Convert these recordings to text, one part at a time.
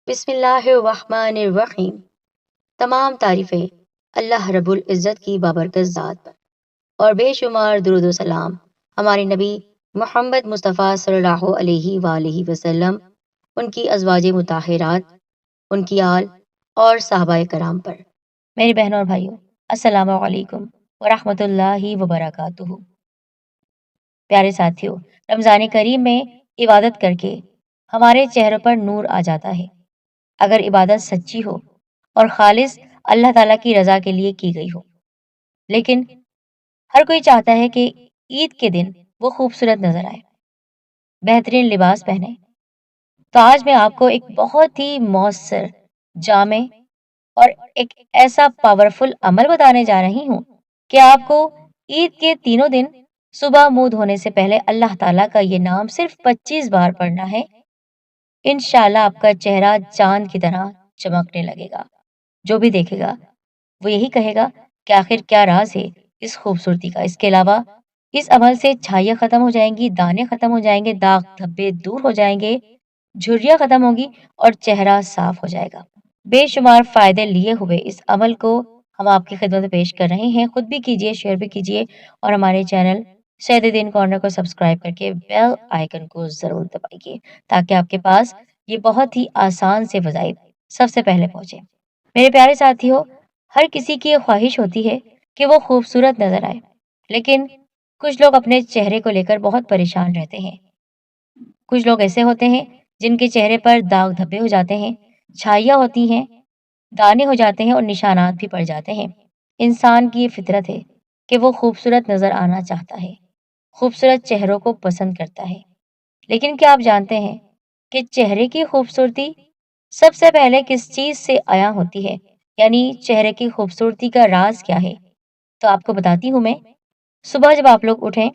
بسم اللہ الرحمن الرحیم۔ تمام تعریفیں اللہ رب العزت کی بابرکت ذات پر، اور بے شمار درود و سلام ہمارے نبی محمد مصطفیٰ صلی اللہ علیہ وآلہ وسلم، ان کی ازواج مطہرات، ان کی آل اور صحابہ کرام پر۔ میری بہنوں اور بھائیوں، السلام علیکم ورحمۃ اللہ وبرکاتہ۔ پیارے ساتھیوں، رمضان کریم میں عبادت کر کے ہمارے چہروں پر نور آ جاتا ہے، اگر عبادت سچی ہو اور خالص اللہ تعالیٰ کی رضا کے لیے کی گئی ہو۔ لیکن ہر کوئی چاہتا ہے کہ عید کے دن وہ خوبصورت نظر آئے، بہترین لباس پہنے۔ تو آج میں آپ کو ایک بہت ہی مؤثر، جامع اور ایک ایسا پاورفل عمل بتانے جا رہی ہوں کہ آپ کو عید کے تینوں دن صبح منہ دھونے سے پہلے اللہ تعالیٰ کا یہ نام صرف 25 بار پڑھنا ہے۔ انشاءاللہ آپ کا چہرہ چاند کی طرح چمکنے لگے گا۔ جو بھی دیکھے گا وہ یہی کہے گا کہ آخر کیا راز ہے اس خوبصورتی کا۔ اس کے علاوہ اس عمل سے چھائیاں ختم ہو جائیں گی، دانے ختم ہو جائیں گے، داغ دھبے دور ہو جائیں گے، جھریاں ختم ہوگی اور چہرہ صاف ہو جائے گا۔ بے شمار فائدے لیے ہوئے اس عمل کو ہم آپ کی خدمت میں پیش کر رہے ہیں۔ خود بھی کیجئے، شیئر بھی کیجئے، اور ہمارے چینل سعید الدین کارنر کو سبسکرائب کر کے بیل آئیکن کو ضرور دبائیے، تاکہ آپ کے پاس یہ بہت ہی آسان سے وظائف سب سے پہلے پہنچے۔ میرے پیارے ساتھیوں، ہر کسی کی یہ خواہش ہوتی ہے کہ وہ خوبصورت نظر آئے، لیکن کچھ لوگ اپنے چہرے کو لے کر بہت پریشان رہتے ہیں۔ کچھ لوگ ایسے ہوتے ہیں جن کے چہرے پر داغ دھبے ہو جاتے ہیں، چھائیاں ہوتی ہیں، دانے ہو جاتے ہیں اور نشانات بھی پڑ جاتے ہیں۔ انسان کی یہ فطرت ہے کہ وہ خوبصورت نظر آنا چاہتا ہے، خوبصورت چہروں کو پسند کرتا ہے۔ لیکن کیا آپ جانتے ہیں کہ چہرے کی خوبصورتی سب سے پہلے کس چیز سے عیاں ہوتی ہے؟ یعنی چہرے کی خوبصورتی کا راز کیا ہے؟ تو آپ کو بتاتی ہوں میں۔ صبح جب آپ لوگ اٹھیں،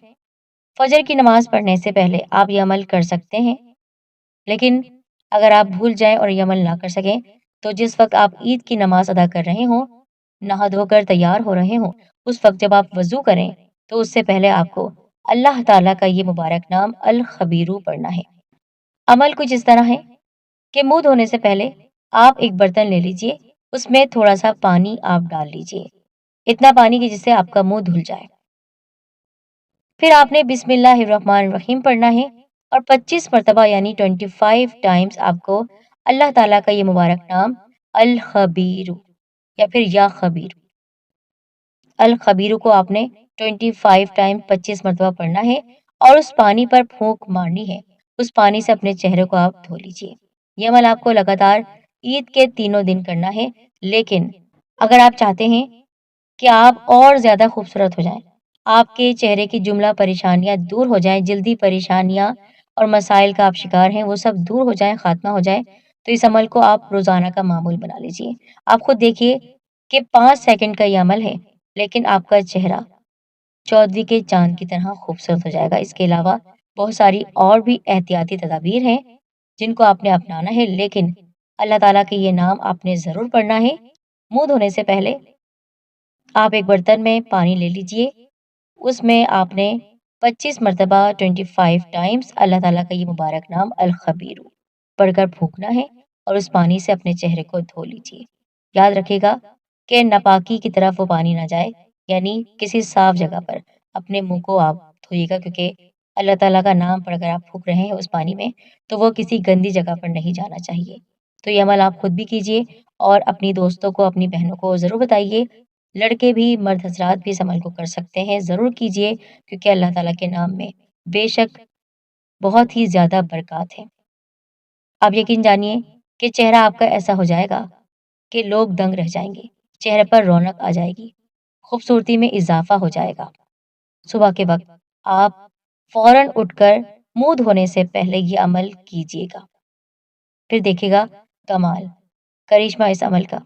فجر کی نماز پڑھنے سے پہلے آپ یہ عمل کر سکتے ہیں، لیکن اگر آپ بھول جائیں اور یہ عمل نہ کر سکیں تو جس وقت آپ عید کی نماز ادا کر رہے ہوں، نہا دھو کر تیار ہو رہے ہوں، اس وقت جب آپ وضو کریں تو اس سے پہلے آپ کو اللہ تعالیٰ کا یہ مبارک نام الخبیرو پڑھنا ہے۔ عمل کچھ اس طرح ہے کہ منہ دھونے سے پہلے آپ ایک برتن لے لیجئے، اس میں تھوڑا سا پانی آپ ڈال لیجئے، اتنا پانی کہ جس سے آپ کا منہ دھل جائے۔ پھر آپ نے بسم اللہ الرحمن الرحیم پڑھنا ہے، اور 25 مرتبہ یعنی 25 ٹائمز آپ کو اللہ تعالیٰ کا یہ مبارک نام الخبیرو یا پھر یا خبیر، الخبیرو کو آپ نے 25 ٹائم 25 مرتبہ پڑھنا ہے، اور اس پانی پر پھونک مارنی ہے۔ اس پانی سے اپنے چہرے کو آپ دھو لیجئے۔ یہ عمل آپ کو لگاتار عید کے تینوں دن کرنا ہے، لیکن اگر آپ چاہتے ہیں کہ آپ اور زیادہ خوبصورت ہو جائیں، آپ کے چہرے کی جملہ پریشانیاں دور ہو جائیں، جلدی پریشانیاں اور مسائل کا آپ شکار ہیں وہ سب دور ہو جائیں، خاتمہ ہو جائے، تو اس عمل کو آپ روزانہ کا معمول بنا لیجئے۔ آپ خود دیکھیے کہ 5 سیکنڈ کا یہ عمل ہے، لیکن آپ کا چہرہ چودویں کے چاند کی طرح خوبصورت ہو جائے گا۔ اس کے علاوہ بہت ساری اور بھی احتیاطی تدابیر ہیں جن کو آپ نے اپنانا ہے، لیکن اللہ تعالیٰ کے یہ نام آپ نے ضرور پڑھنا ہے۔ منہ دھونے سے پہلے آپ ایک برتن میں پانی لے لیجئے، اس میں آپ نے 25 مرتبہ 25 ٹائمز اللہ تعالیٰ کا یہ مبارک نام الخبیرو پڑھ کر پھونکنا ہے، اور اس پانی سے اپنے چہرے کو دھو لیجئے۔ یاد رکھے گا کہ ناپاکی کی طرف وہ پانی نہ جائے، یعنی کسی صاف جگہ پر اپنے منہ کو آپ دھوئے گا، کیونکہ اللہ تعالیٰ کا نام پڑھ کر آپ پھونک رہے ہیں اس پانی میں، تو وہ کسی گندی جگہ پر نہیں جانا چاہیے۔ تو یہ عمل آپ خود بھی کیجئے اور اپنی دوستوں کو، اپنی بہنوں کو ضرور بتائیے۔ لڑکے بھی، مرد حضرات بھی اس عمل کو کر سکتے ہیں، ضرور کیجئے، کیونکہ اللہ تعالیٰ کے نام میں بے شک بہت ہی زیادہ برکات ہے۔ آپ یقین جانیے کہ چہرہ آپ کا ایسا ہو جائے گا کہ لوگ دنگ رہ جائیں گے، چہرے پر رونق آ جائے گی، خوبصورتی میں اضافہ ہو جائے گا۔ صبح کے وقت آپ فوراً اٹھ کر منہ دھونے سے پہلے یہ عمل کیجیے گا، پھر دیکھے گا کمال، کرشمہ اس عمل کا۔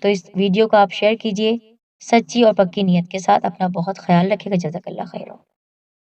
تو اس ویڈیو کو آپ شیئر کیجیے، سچی اور پکی نیت کے ساتھ۔ اپنا بہت خیال رکھے گا۔ جزاک اللہ خیر۔